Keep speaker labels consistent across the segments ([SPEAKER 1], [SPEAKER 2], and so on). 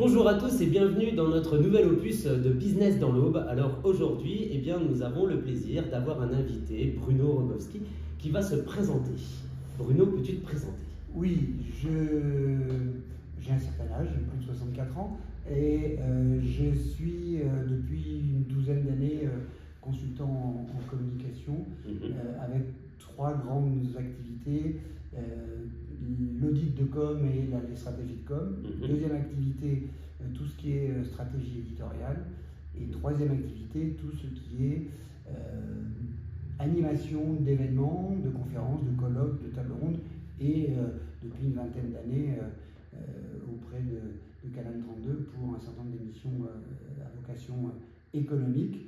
[SPEAKER 1] Bonjour à tous et bienvenue dans notre nouvel opus de Business dans l'Aube. Alors aujourd'hui, nous avons le plaisir d'avoir un invité, Bruno Rogowski, qui va se présenter. Bruno, peux-tu te présenter?
[SPEAKER 2] Oui, j'ai un certain âge, j'ai plus de 64 ans, et je suis depuis une douzaine d'années consultant en communication avec trois grandes activités. L'audit de com et les stratégies de com. Deuxième activité, tout ce qui est stratégie éditoriale. Et troisième activité, tout ce qui est animation d'événements, de conférences, de colloques, de tables rondes. Et depuis une vingtaine d'années auprès de Canal 32 pour un certain nombre d'émissions à vocation économique.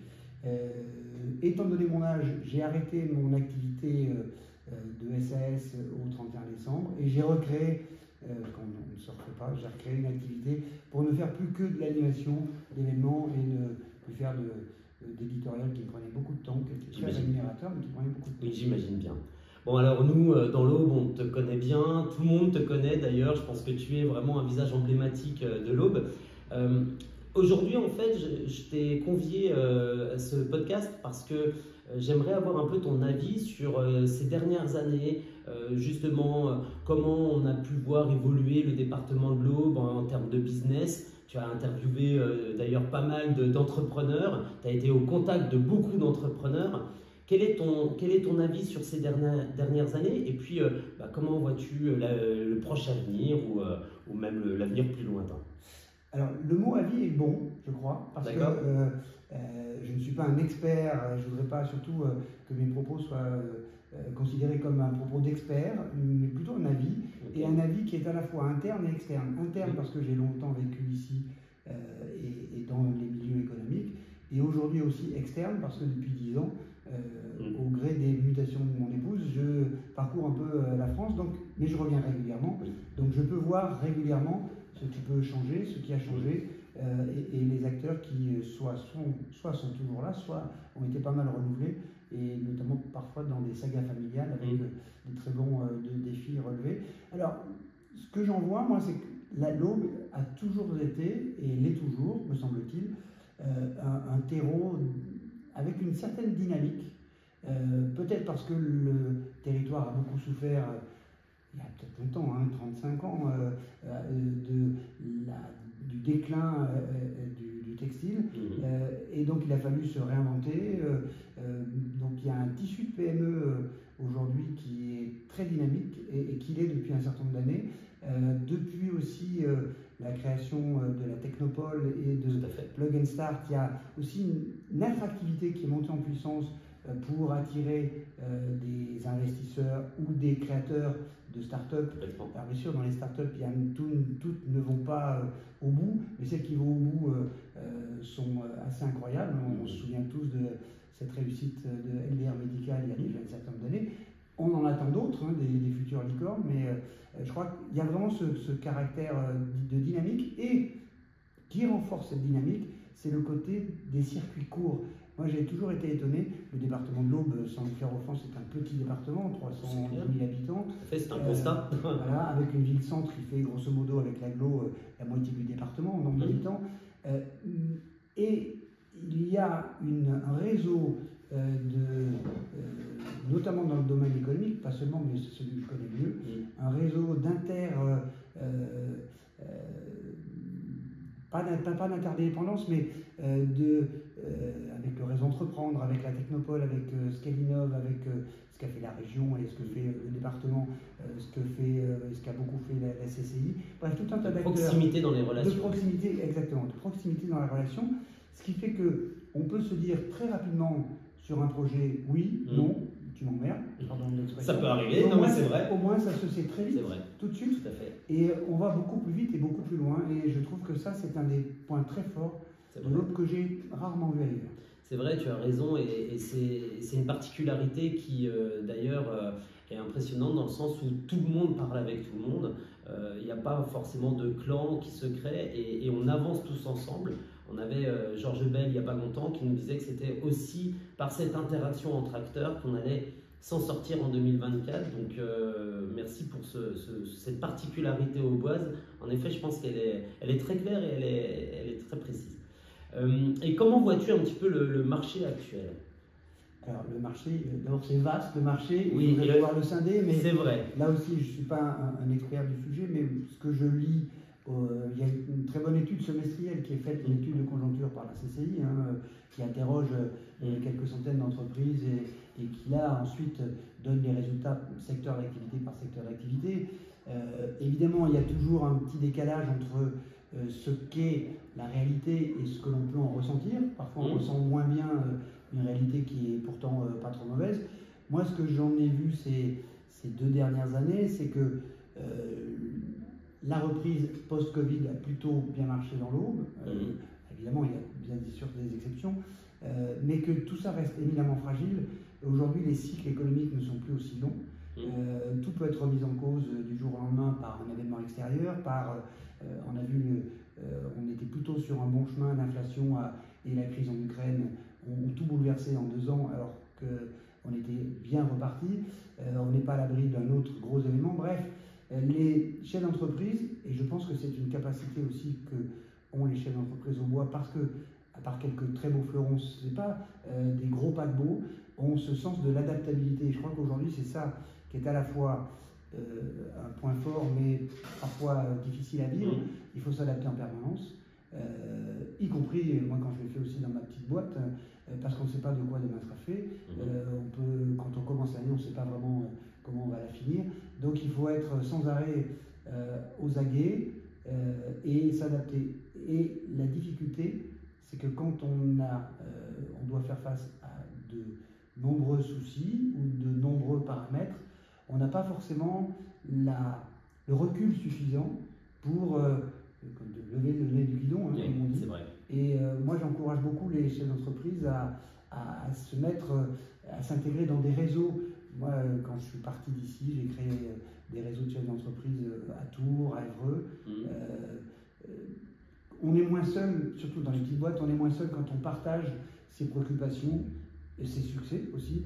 [SPEAKER 2] Étant donné mon âge, j'ai arrêté mon activité de SAS au 31 décembre et j'ai recréé, quand on ne se refait pas, j'ai recréé une activité pour ne faire plus que de l'animation d'événements et ne plus faire d'éditorial qui me prenait beaucoup de temps, qui était très rémunérateur mais qui prenait beaucoup de temps.
[SPEAKER 1] Oui, j'imagine bien. Bon, alors nous, dans l'Aube, on te connaît bien, tout le monde te connaît d'ailleurs, je pense que tu es vraiment un visage emblématique de l'Aube. Aujourd'hui, en fait, je t'ai convié à ce podcast parce que j'aimerais avoir un peu ton avis sur ces dernières années, justement, comment on a pu voir évoluer le département de l'Aube en termes de business. Tu as interviewé d'ailleurs pas mal d'entrepreneurs, tu as été au contact de beaucoup d'entrepreneurs. Quel est ton avis sur ces dernières années? Et puis, comment vois-tu le proche avenir ou même l'avenir plus lointain?
[SPEAKER 2] Alors, le mot avis est bon, je crois, parce que je ne suis pas un expert, je ne voudrais pas surtout que mes propos soient considérés comme un propos d'expert, mais plutôt un avis, et un avis qui est à la fois interne et externe. Interne parce que j'ai longtemps vécu ici et dans les milieux économiques, et aujourd'hui aussi externe parce que depuis 10 ans, au gré des mutations de mon épouse, je parcours un peu la France, mais je reviens régulièrement, donc je peux voir régulièrement ce qui peut changer, ce qui a changé, et les acteurs qui soit sont toujours là, soit ont été pas mal renouvelés, et notamment parfois dans des sagas familiales avec des très bons défis relevés. Alors, ce que j'en vois, moi, c'est que l'Aube a toujours été, et l'est toujours, me semble-t-il, un terreau avec une certaine dynamique, peut-être parce que le territoire a beaucoup souffert il y a peut-être longtemps, 35 ans, du déclin du textile. Et donc il a fallu se réinventer. Donc il y a un tissu de PME aujourd'hui qui est très dynamique et qui l'est depuis un certain nombre d'années. Depuis aussi la création de la Technopole et de Plug & Start, il y a aussi une attractivité qui est montée en puissance pour attirer des investisseurs ou des créateurs de start-up. Alors bien sûr, dans les start-up, toutes ne vont pas au bout, mais celles qui vont au bout sont assez incroyables. On se souvient tous de cette réussite de LDR Medical il y a déjà un certain nombre d'années. On en attend d'autres, des futures licornes, mais je crois qu'il y a vraiment ce caractère de dynamique, et qui renforce cette dynamique, c'est le côté des circuits courts. Moi, j'ai toujours été étonné. Le département de l'Aube, sans lui faire offense, c'est un petit département, 300 000 habitants.
[SPEAKER 1] C'est un constat.
[SPEAKER 2] Voilà, avec une ville-centre qui fait grosso modo, avec l'agglo, la moitié du département en nombre d'habitants. Et il y a un réseau, notamment dans le domaine économique, pas seulement, mais c'est celui que je connais mieux, un réseau pas d'interdépendance, mais avec le réseau Entreprendre, avec la Technopole, avec Scalinov, avec ce qu'a fait la région et ce que fait le département, ce qu'a beaucoup fait la CCI. Bref, tout un tas d'acteurs.
[SPEAKER 1] Proximité dans les relations.
[SPEAKER 2] De proximité, exactement, de proximité dans la relation, ce qui fait qu'on peut se dire très rapidement sur un projet, oui, non, tu m'emmerdes, pardon de l'expression.
[SPEAKER 1] Ça peut arriver, non mais c'est vrai.
[SPEAKER 2] Au moins ça se sait très vite, tout de suite.
[SPEAKER 1] Tout à fait.
[SPEAKER 2] Et on va beaucoup plus vite et beaucoup plus loin. Et je trouve que ça, c'est un des points très forts de l'Aube que j'ai rarement vu ailleurs.
[SPEAKER 1] C'est vrai, tu as raison, et c'est une particularité qui, d'ailleurs, est impressionnante dans le sens où tout le monde parle avec tout le monde. Il n'y a pas forcément de clan qui se crée, et on avance tous ensemble. On avait Georges Bell il n'y a pas longtemps qui nous disait que c'était aussi par cette interaction entre acteurs qu'on allait sans sortir en 2024. Donc merci pour cette particularité auboise. En effet, je pense qu'elle est très claire et elle est très précise. Et comment vois-tu un petit peu le marché actuel?
[SPEAKER 2] Alors le marché, d'abord c'est vaste le marché,
[SPEAKER 1] oui,
[SPEAKER 2] il faut pouvoir le scinder, mais
[SPEAKER 1] c'est vrai.
[SPEAKER 2] Là aussi je ne suis pas un expert du sujet, mais ce que je lis, il y a une très bonne étude semestrielle qui est faite, une étude de conjoncture par la CCI, qui interroge quelques centaines d'entreprises et qui là ensuite donne les résultats secteur d'activité par secteur d'activité. Évidemment il y a toujours un petit décalage entre ce qu'est la réalité et ce que l'on peut en ressentir. Parfois on ressent moins bien une réalité qui est pourtant pas trop mauvaise. Moi, ce que j'en ai vu ces 2 dernières années, c'est que la reprise post-Covid a plutôt bien marché dans l'aube. Évidemment, il y a bien sûr des exceptions, mais que tout ça reste éminemment fragile. Aujourd'hui, les cycles économiques ne sont plus aussi longs. Tout peut être remis en cause du jour au lendemain par un événement extérieur, on a vu, on était plutôt sur un bon chemin d'inflation et la crise en Ukraine ont tout bouleversé en 2 ans alors qu'on était bien reparti. On n'est pas à l'abri d'un autre gros événement. Bref, les chefs d'entreprise, et je pense que c'est une capacité aussi que ont les chefs d'entreprise au bois, parce que, à part quelques très beaux fleurons, ce n'est pas des gros paquebots, ont ce sens de l'adaptabilité. Je crois qu'aujourd'hui, c'est ça qui est à la fois un point fort, mais parfois difficile à vivre. Il faut s'adapter en permanence. Y compris, moi quand je l'ai fait aussi dans ma petite boîte, parce qu'on ne sait pas de quoi demain sera fait. Quand on commence l'année, on ne sait pas vraiment comment on va la finir. Donc il faut être sans arrêt aux aguets et s'adapter. Et la difficulté, c'est que quand on doit faire face à de nombreux soucis ou de nombreux paramètres, on n'a pas forcément le recul suffisant pour lever le nez du guidon,
[SPEAKER 1] comme on dit. C'est vrai.
[SPEAKER 2] Et moi, j'encourage beaucoup les chefs d'entreprise à se mettre, à s'intégrer dans des réseaux. Moi, quand je suis parti d'ici, j'ai créé des réseaux de chefs d'entreprise à Tours, à Évreux. On est moins seul, surtout dans les petites boîtes, on est moins seul quand on partage ses préoccupations et ses succès aussi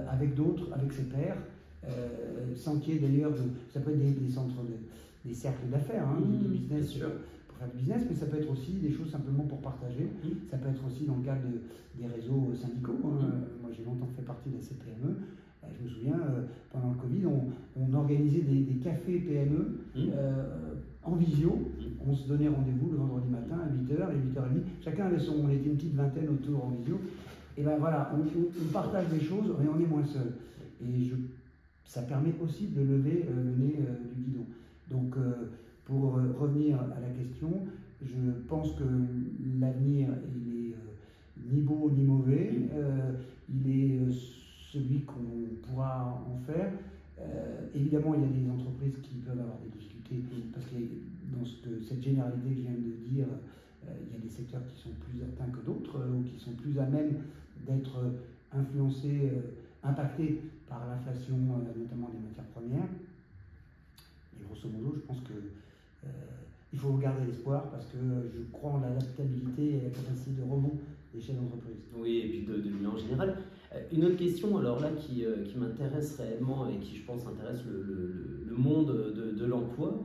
[SPEAKER 2] avec d'autres, avec ses pairs, sans qu'il y ait d'ailleurs, ça peut être des centres, des cercles d'affaires, de business, pour faire du business, mais ça peut être aussi des choses simplement pour partager. Ça peut être aussi dans le cadre des réseaux syndicaux. Moi, j'ai longtemps fait partie de la CPME. Je me souviens, pendant le Covid, on organisait des cafés PME en visio. On se donnait rendez-vous le vendredi matin à 8h et 8h30. Chacun avait on était une petite vingtaine autour en visio. Et ben voilà, on partage des choses et on est moins seul. Et ça permet aussi de lever le nez du guidon. Donc, pour revenir à la question, je pense que l'avenir, il est ni beau ni mauvais. Il est celui qu'on pourra en faire. Évidemment, il y a des entreprises qui peuvent avoir des difficultés parce que dans cette généralité que je viens de dire, il y a des secteurs qui sont plus atteints que d'autres ou qui sont plus à même d'être influencés, impactés par l'inflation, notamment des matières premières. Et grosso modo, je pense qu'il faut garder l'espoir parce que je crois en l'adaptabilité et la capacité de rebond des chefs d'entreprise.
[SPEAKER 1] Oui, et puis de l'humain en général. Une autre question, alors là, qui m'intéresse réellement et qui, je pense, intéresse le monde de l'emploi.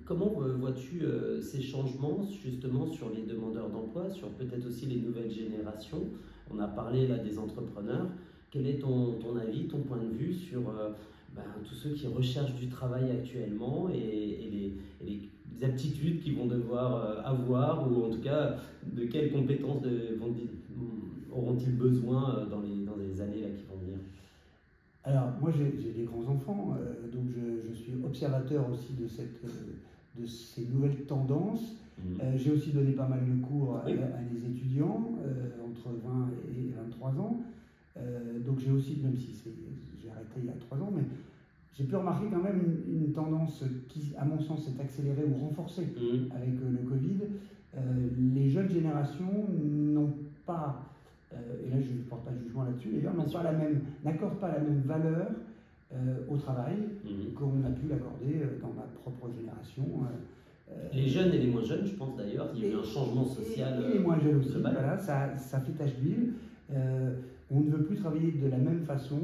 [SPEAKER 1] Comment vois-tu ces changements, justement, sur les demandeurs d'emploi, sur peut-être aussi les nouvelles générations? On a parlé là des entrepreneurs. Quel est ton avis, ton point de vue sur tous ceux qui recherchent du travail actuellement et les aptitudes qu'ils vont devoir avoir, ou en tout cas de quelles compétences auront-ils besoin dans les années là, qui vont venir?
[SPEAKER 2] Alors moi j'ai des grands-enfants, donc je suis observateur aussi de ces nouvelles tendances. J'ai aussi donné pas mal de cours à des étudiants entre 20 et 23 ans. Donc j'ai aussi, même si j'ai arrêté il y a 3 ans, mais j'ai pu remarquer quand même une tendance qui, à mon sens, s'est accélérée ou renforcée avec le Covid. Les jeunes générations n'ont pas, et là je ne porte pas de jugement là-dessus, d'ailleurs, n'accordent pas la même valeur au travail qu'on a pu l'accorder dans ma propre génération.
[SPEAKER 1] Les jeunes et les moins jeunes, je pense d'ailleurs, il y a eu un changement social.
[SPEAKER 2] Et les moins jeunes aussi, voilà, ça fait tache d'huile. On ne veut plus travailler de la même façon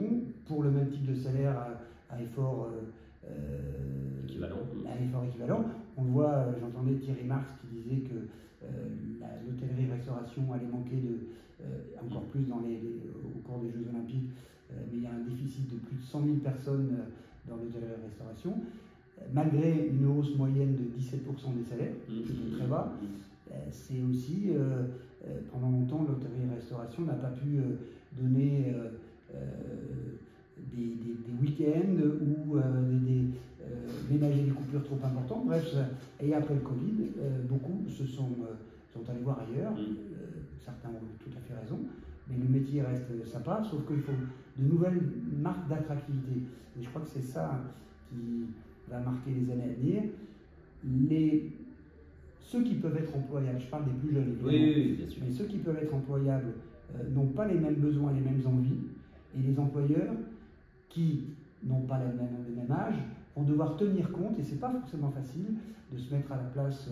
[SPEAKER 2] pour le même type de salaire à effort équivalent. On le voit, j'entendais Thierry Marx qui disait que l'hôtellerie-restauration allait manquer encore plus au cours des Jeux Olympiques, mais il y a un déficit de plus de 100 000 personnes dans l'hôtellerie-restauration, malgré une hausse moyenne de 17% des salaires, qui est très bas. C'est aussi, pendant longtemps, l'hôtellerie-restauration n'a pas pu donner des week-ends ou ménager des coupures trop importantes. Bref, et après le Covid, beaucoup sont allés voir ailleurs. Certains ont tout à fait raison, mais le métier reste sympa, sauf qu'il faut de nouvelles marques d'attractivité. Et je crois que c'est ça qui va marquer les années à venir. Ceux qui peuvent être employables, je parle des plus jeunes évidemment,
[SPEAKER 1] oui, bien sûr.
[SPEAKER 2] Mais ceux qui peuvent être employables n'ont pas les mêmes besoins, les mêmes envies, et les employeurs qui n'ont pas le même âge vont devoir tenir compte, et c'est pas forcément facile de se mettre à la place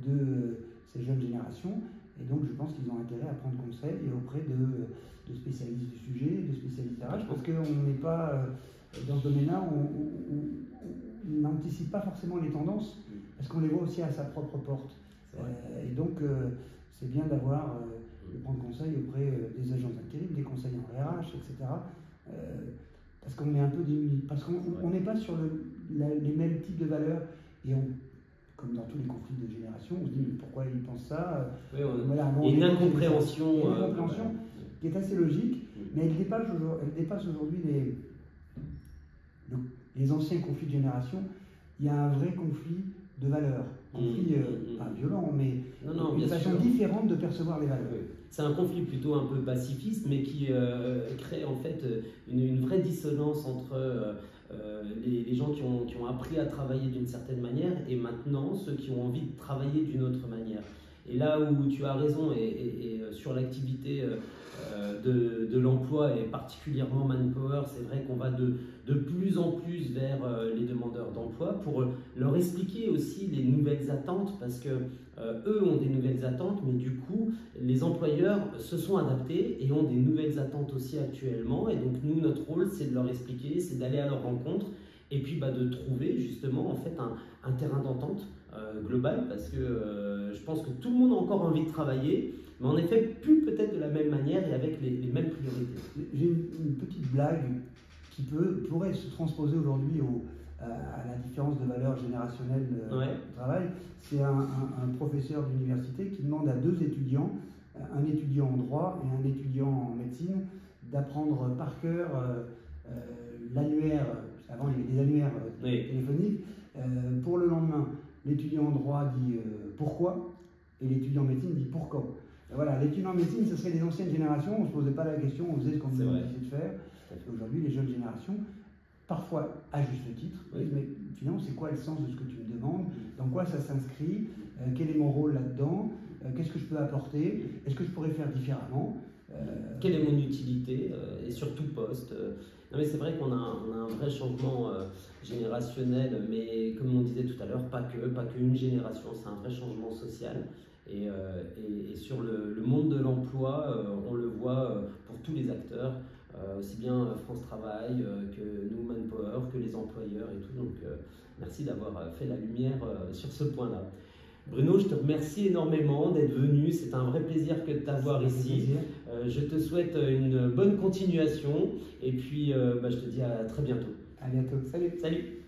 [SPEAKER 2] de ces jeunes générations, et donc je pense qu'ils ont intérêt à prendre conseil et auprès de spécialistes du sujet, de spécialistes RH, parce qu'on n'est pas dans ce domaine-là, on n'anticipe pas forcément les tendances, parce qu'on les voit aussi à sa propre porte. Et donc c'est bien de prendre conseil auprès des agents d'intérim, des conseillers en RH, etc. Parce qu'on est un peu démunis, parce qu'on n'est pas sur les mêmes types de valeurs, et comme dans tous les conflits de génération, on se dit mais pourquoi ils pensent ça,
[SPEAKER 1] il y a une incompréhension
[SPEAKER 2] qui est assez logique, mais elle dépasse aujourd'hui les anciens conflits de génération. Il y a un vrai conflit de valeurs, pas violent, mais une façon différente de percevoir les valeurs.
[SPEAKER 1] C'est un conflit plutôt un peu pacifiste, mais qui crée en fait une vraie dissonance entre les gens qui ont appris à travailler d'une certaine manière et maintenant ceux qui ont envie de travailler d'une autre manière. Et là où tu as raison, et sur l'activité de l'emploi et particulièrement Manpower, c'est vrai qu'on va de plus en plus vers les demandeurs d'emploi pour leur expliquer aussi les nouvelles attentes, parce que eux ont des nouvelles attentes, mais du coup les employeurs se sont adaptés et ont des nouvelles attentes aussi actuellement, et donc nous, notre rôle, c'est de leur expliquer, c'est d'aller à leur rencontre, et puis de trouver justement en fait un terrain d'entente global, parce que je pense que tout le monde a encore envie de travailler, mais en effet plus peut-être de la même manière et avec les mêmes priorités.
[SPEAKER 2] J'ai une petite blague qui pourrait se transposer aujourd'hui à la différence de valeur générationnelle du travail. C'est un professeur d'université qui demande à deux étudiants, un étudiant en droit et un étudiant en médecine, d'apprendre par cœur l'annuaire. Avant il y avait des annuaires téléphoniques. Pour le lendemain, l'étudiant en droit dit pourquoi, et l'étudiant en médecine dit pourquoi. Voilà, l'étudiant en médecine, ce serait les anciennes générations, on ne se posait pas la question, on faisait ce qu'on nous disait de faire. Aujourd'hui, les jeunes générations, parfois à juste titre, disent mais finalement, c'est quoi le sens de ce que tu me demandes? Dans quoi ça s'inscrit? Quel est mon rôle là-dedans? Qu'est-ce que je peux apporter? Est-ce que je pourrais faire différemment?
[SPEAKER 1] Quelle est mon utilité? Et surtout poste. Non, mais c'est vrai qu'on a un vrai changement générationnel, mais comme on disait tout à l'heure, pas qu'une génération, c'est un vrai changement social. Et sur le monde de l'emploi, on le voit pour tous les acteurs, aussi bien France Travail que nous, Manpower, que les employeurs et tout. Donc merci d'avoir fait la lumière sur ce point-là. Bruno, je te remercie énormément d'être venu, c'est un vrai plaisir que de t'avoir ici. Je te souhaite une bonne continuation et puis je te dis à très bientôt.
[SPEAKER 2] À bientôt, salut.
[SPEAKER 1] Salut.